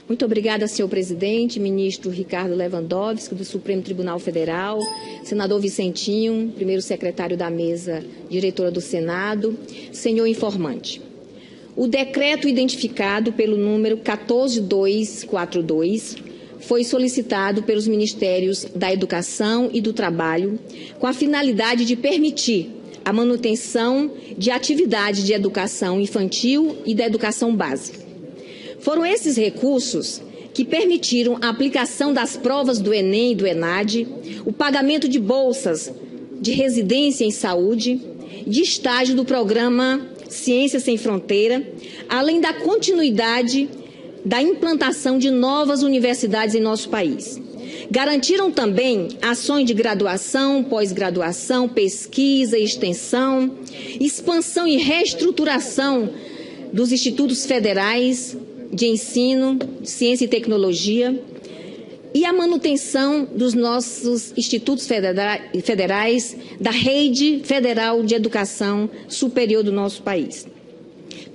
Muito obrigada, senhor presidente, ministro Ricardo Lewandowski, do Supremo Tribunal Federal, senador Vicentinho, primeiro secretário da mesa, diretora do Senado, senhor informante. O decreto identificado pelo número 14242 foi solicitado pelos Ministérios da Educação e do Trabalho com a finalidade de permitir a manutenção de atividades de educação infantil e da educação básica. Foram esses recursos que permitiram a aplicação das provas do Enem e do ENAD, o pagamento de bolsas de residência em saúde, de estágio do programa Ciência Sem Fronteira, além da continuidade da implantação de novas universidades em nosso país. Garantiram também ações de graduação, pós-graduação, pesquisa e extensão, expansão e reestruturação dos institutos federais de ensino, ciência e tecnologia e a manutenção dos nossos institutos federais da rede federal de educação superior do nosso país.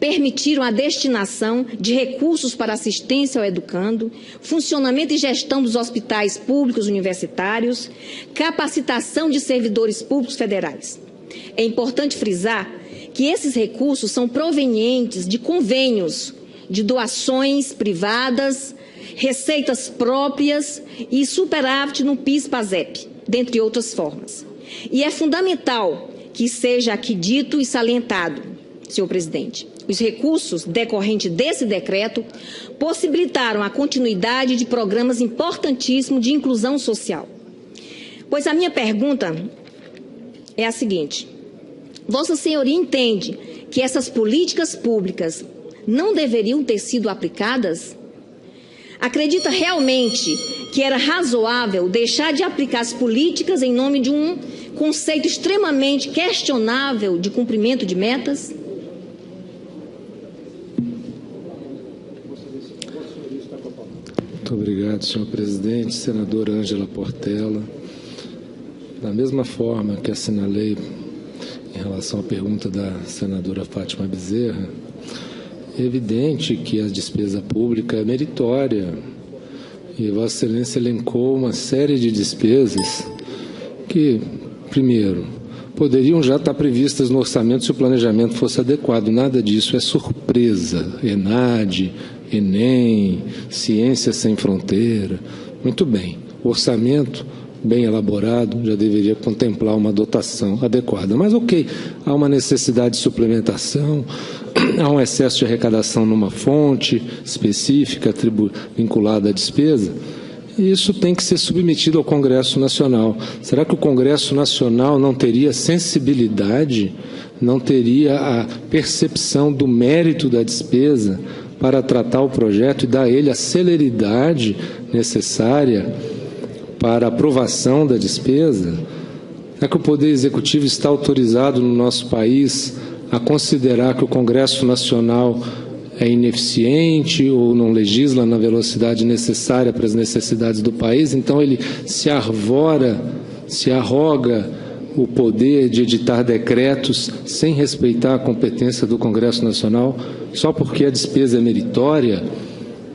Permitiram a destinação de recursos para assistência ao educando, funcionamento e gestão dos hospitais públicos universitários, capacitação de servidores públicos federais. É importante frisar que esses recursos são provenientes de convênios, de doações privadas, receitas próprias e superávit no PIS/PASEP, dentre outras formas. E é fundamental que seja aqui dito e salientado, senhor presidente, os recursos decorrentes desse decreto possibilitaram a continuidade de programas importantíssimos de inclusão social. Pois a minha pergunta é a seguinte: Vossa Senhoria entende que essas políticas públicas não deveriam ter sido aplicadas? Acredita realmente que era razoável deixar de aplicar as políticas em nome de um conceito extremamente questionável de cumprimento de metas? Muito obrigado, senhor presidente. Senadora Ângela Portela. Da mesma forma que assinalei em relação à pergunta da senadora Fátima Bezerra, é evidente que a despesa pública é meritória e Vossa Excelência elencou uma série de despesas que, primeiro, poderiam já estar previstas no orçamento se o planejamento fosse adequado. Nada disso é surpresa. ENAD, Enem, Ciência Sem Fronteira. Muito bem, o orçamento bem elaborado já deveria contemplar uma dotação adequada. Mas, ok, há uma necessidade de suplementação, há um excesso de arrecadação numa fonte específica vinculada à despesa, e isso tem que ser submetido ao Congresso Nacional. Será que o Congresso Nacional não teria sensibilidade, não teria a percepção do mérito da despesa para tratar o projeto e dar a ele a celeridade necessária para a aprovação da despesa? É que o Poder Executivo está autorizado no nosso país a considerar que o Congresso Nacional é ineficiente ou não legisla na velocidade necessária para as necessidades do país, então ele se arroga o poder de editar decretos sem respeitar a competência do Congresso Nacional, só porque a despesa é meritória?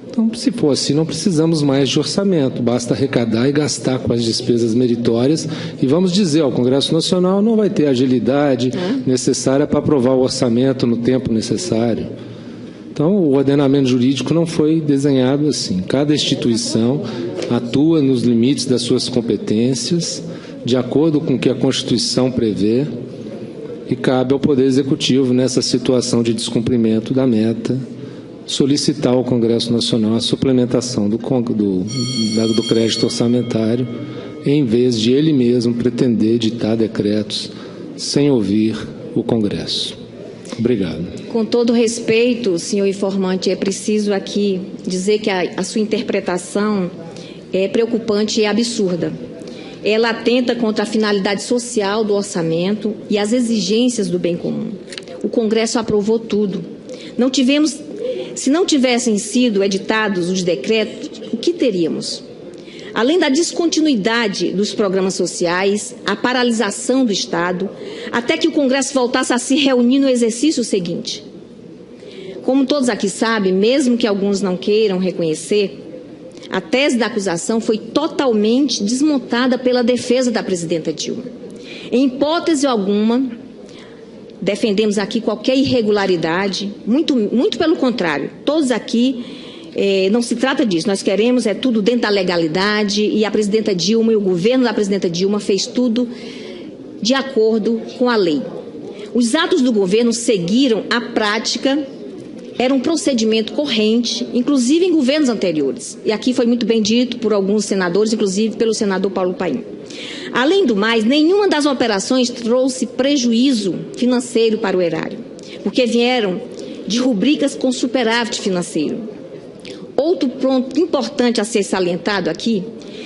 Então, se for assim, não precisamos mais de orçamento, basta arrecadar e gastar com as despesas meritórias e vamos dizer ao Congresso Nacional não vai ter a agilidade necessária para aprovar o orçamento no tempo necessário. Então, o ordenamento jurídico não foi desenhado assim. Cada instituição atua nos limites das suas competências, de acordo com o que a Constituição prevê, e cabe ao Poder Executivo, nessa situação de descumprimento da meta, solicitar ao Congresso Nacional a suplementação do crédito orçamentário, em vez de ele mesmo pretender editar decretos sem ouvir o Congresso. Obrigado. Com todo respeito, senhor informante, é preciso aqui dizer que a sua interpretação é preocupante e absurda. Ela atenta contra a finalidade social do orçamento e as exigências do bem comum. O Congresso aprovou tudo. Se não tivessem sido editados os decretos, o que teríamos? Além da descontinuidade dos programas sociais, a paralisação do Estado, até que o Congresso voltasse a se reunir no exercício seguinte. Como todos aqui sabem, mesmo que alguns não queiram reconhecer, a tese da acusação foi totalmente desmontada pela defesa da presidenta Dilma. Em hipótese alguma, defendemos aqui qualquer irregularidade, muito pelo contrário. Todos aqui, não se trata disso, nós queremos tudo dentro da legalidade, e a presidenta Dilma e o governo da presidenta Dilma fez tudo de acordo com a lei. Os atos do governo seguiram a prática, era um procedimento corrente, inclusive em governos anteriores. E aqui foi muito bem dito por alguns senadores, inclusive pelo senador Paulo Paim. Além do mais, nenhuma das operações trouxe prejuízo financeiro para o erário, porque vieram de rubricas com superávit financeiro. Outro ponto importante a ser salientado aqui,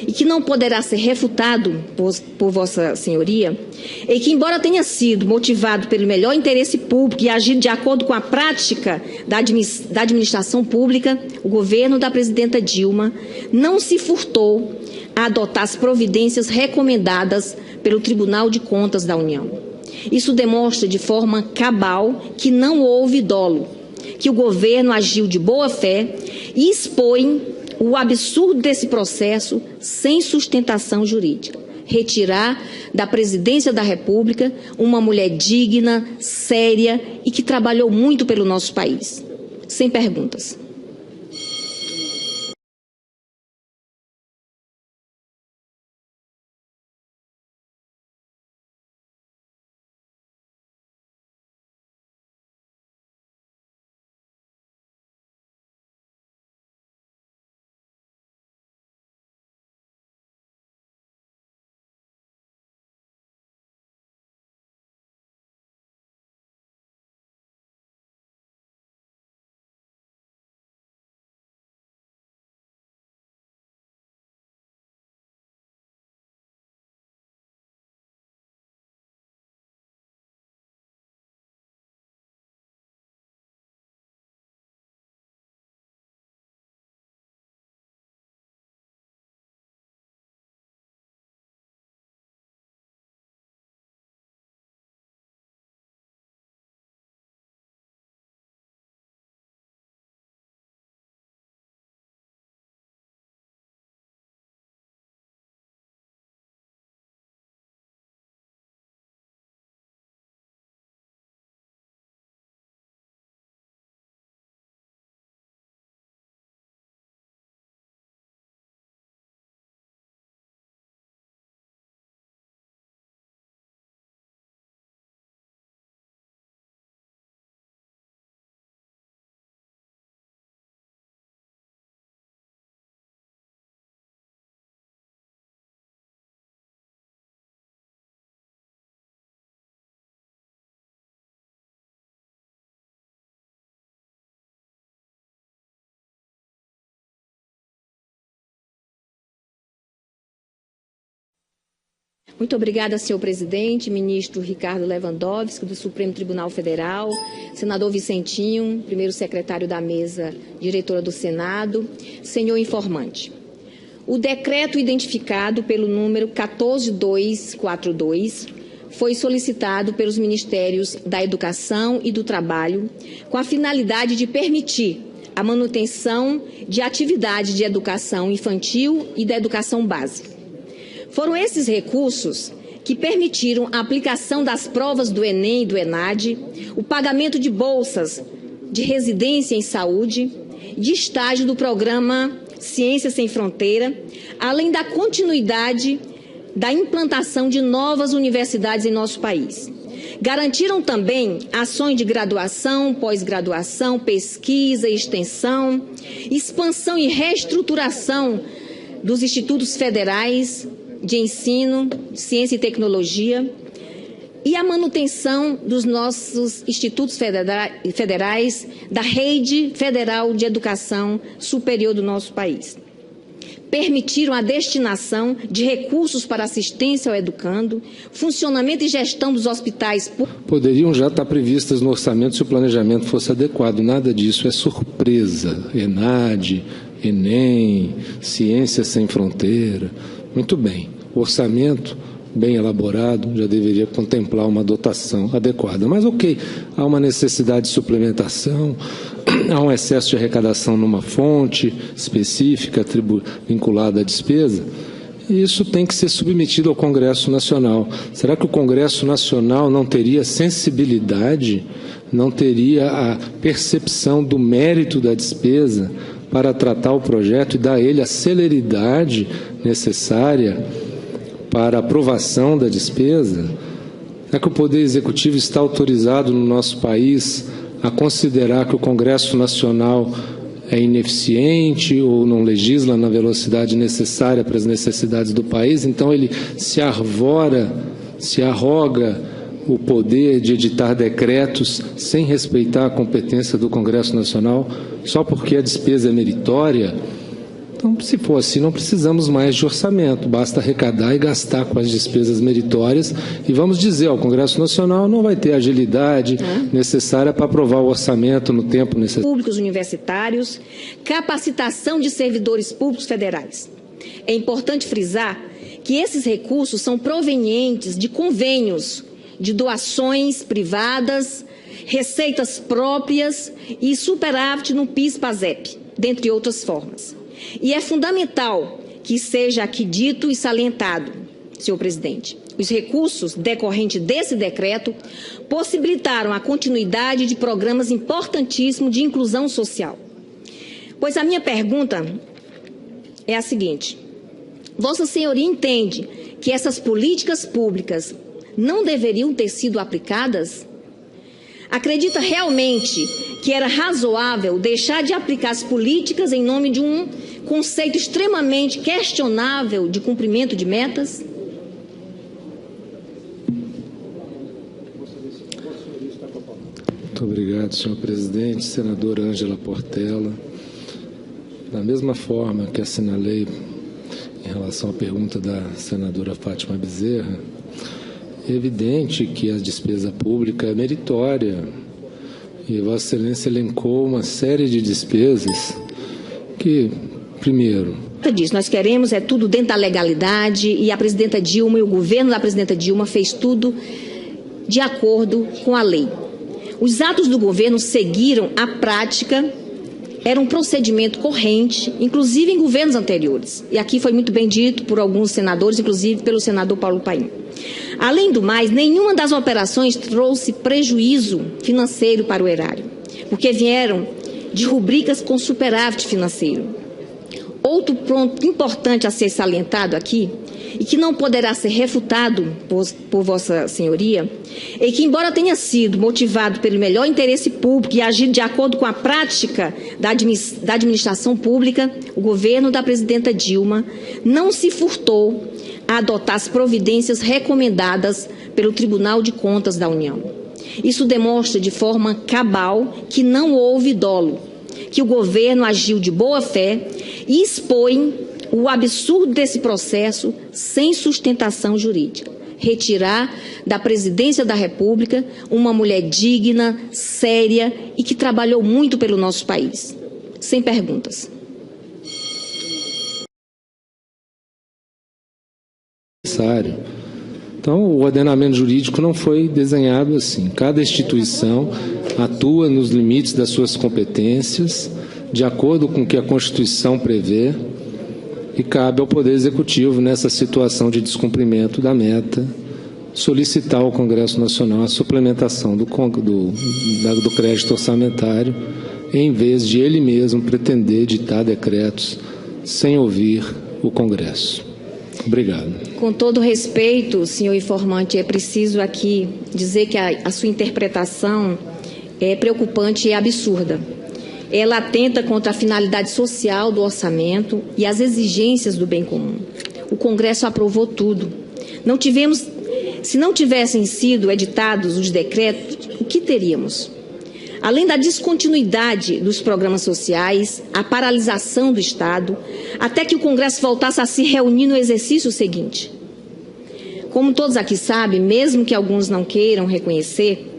e que não poderá ser refutado por Vossa Senhoria, é que, embora tenha sido motivado pelo melhor interesse público e agido de acordo com a prática da administração pública, o governo da presidenta Dilma não se furtou a adotar as providências recomendadas pelo Tribunal de Contas da União. Isso demonstra de forma cabal que não houve dolo, que o governo agiu de boa fé e expõe o absurdo desse processo sem sustentação jurídica. Retirar da presidência da República uma mulher digna, séria e que trabalhou muito pelo nosso país. Sem perguntas. Muito obrigada, senhor presidente, ministro Ricardo Lewandowski, do Supremo Tribunal Federal, senador Vicentinho, primeiro secretário da mesa, diretora do Senado, senhor informante. O decreto identificado pelo número 14242 foi solicitado pelos Ministérios da Educação e do Trabalho com a finalidade de permitir a manutenção de atividade de educação infantil e da educação básica. Foram esses recursos que permitiram a aplicação das provas do Enem e do ENAD, o pagamento de bolsas de residência em saúde, de estágio do programa Ciência Sem Fronteira, além da continuidade da implantação de novas universidades em nosso país. Garantiram também ações de graduação, pós-graduação, pesquisa e extensão, expansão e reestruturação dos institutos federais de ensino, ciência e tecnologia, e a manutenção dos nossos institutos federais da rede federal de educação superior do nosso país. Permitiram a destinação de recursos para assistência ao educando, funcionamento e gestão dos hospitais. Poderiam já estar previstas no orçamento se o planejamento fosse adequado. Nada disso é surpresa. ENAD, Enem, Ciência Sem Fronteira. Muito bem. O orçamento bem elaborado, já deveria contemplar uma dotação adequada. Mas, ok, há uma necessidade de suplementação, há um excesso de arrecadação numa fonte específica vinculada à despesa, e isso tem que ser submetido ao Congresso Nacional. Será que o Congresso Nacional não teria sensibilidade, não teria a percepção do mérito da despesa para tratar o projeto e dar a ele a celeridade necessária para a aprovação da despesa? Será que o Poder Executivo está autorizado no nosso país a considerar que o Congresso Nacional é ineficiente ou não legisla na velocidade necessária para as necessidades do país? Então ele se arroga o poder de editar decretos sem respeitar a competência do Congresso Nacional, só porque a despesa é meritória? Então, se for assim, não precisamos mais de orçamento, basta arrecadar e gastar com as despesas meritórias, e vamos dizer ao Congresso Nacional não vai ter agilidade necessária para aprovar o orçamento no tempo necessário. Públicos universitários, capacitação de servidores públicos federais. É importante frisar que esses recursos são provenientes de convênios, de doações privadas, receitas próprias e superávit no PIS/PASEP, dentre outras formas. E é fundamental que seja aqui dito e salientado, senhor presidente, os recursos decorrentes desse decreto possibilitaram a continuidade de programas importantíssimos de inclusão social. Pois a minha pergunta é a seguinte: Vossa Senhoria entende que essas políticas públicas não deveriam ter sido aplicadas? Acredita realmente que era razoável deixar de aplicar as políticas em nome de um conceito extremamente questionável de cumprimento de metas? Muito obrigado, senhor presidente. Senadora Ângela Portela, da mesma forma que assinalei em relação à pergunta da senadora Fátima Bezerra, é evidente que a despesa pública é meritória, e Vossa Excelência elencou uma série de despesas que, primeiro... Nós queremos tudo dentro da legalidade, e a presidenta Dilma e o governo da presidenta Dilma fez tudo de acordo com a lei. Os atos do governo seguiram a prática, era um procedimento corrente, inclusive em governos anteriores. E aqui foi muito bem dito por alguns senadores, inclusive pelo senador Paulo Paim. Além do mais, nenhuma das operações trouxe prejuízo financeiro para o erário, porque vieram de rubricas com superávit financeiro. Outro ponto importante a ser salientado aqui, e que não poderá ser refutado por Vossa Senhoria, é que, embora tenha sido motivado pelo melhor interesse público e agido de acordo com a prática da administração pública, o governo da presidenta Dilma não se furtou a adotar as providências recomendadas pelo Tribunal de Contas da União. Isso demonstra de forma cabal que não houve dolo, que o governo agiu de boa fé e expõe o absurdo desse processo sem sustentação jurídica. Retirar da presidência da República uma mulher digna, séria e que trabalhou muito pelo nosso país. Sem perguntas. Então, o ordenamento jurídico não foi desenhado assim. Cada instituição atua nos limites das suas competências, de acordo com o que a Constituição prevê, e cabe ao Poder Executivo, nessa situação de descumprimento da meta, solicitar ao Congresso Nacional a suplementação do crédito orçamentário, em vez de ele mesmo pretender editar decretos sem ouvir o Congresso. Obrigado. Com todo respeito, senhor informante, é preciso aqui dizer que a sua interpretação é preocupante e absurda. Ela atenta contra a finalidade social do orçamento e as exigências do bem comum. O Congresso aprovou tudo. Se não tivessem sido editados os decretos, o que teríamos? Além da descontinuidade dos programas sociais, a paralisação do Estado, até que o Congresso voltasse a se reunir no exercício seguinte. Como todos aqui sabem, mesmo que alguns não queiram reconhecer,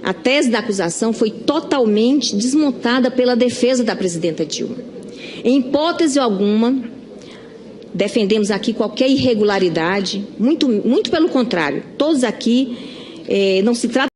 a tese da acusação foi totalmente desmontada pela defesa da presidenta Dilma. Em hipótese alguma, defendemos aqui qualquer irregularidade, muito pelo contrário. Todos aqui, não se trata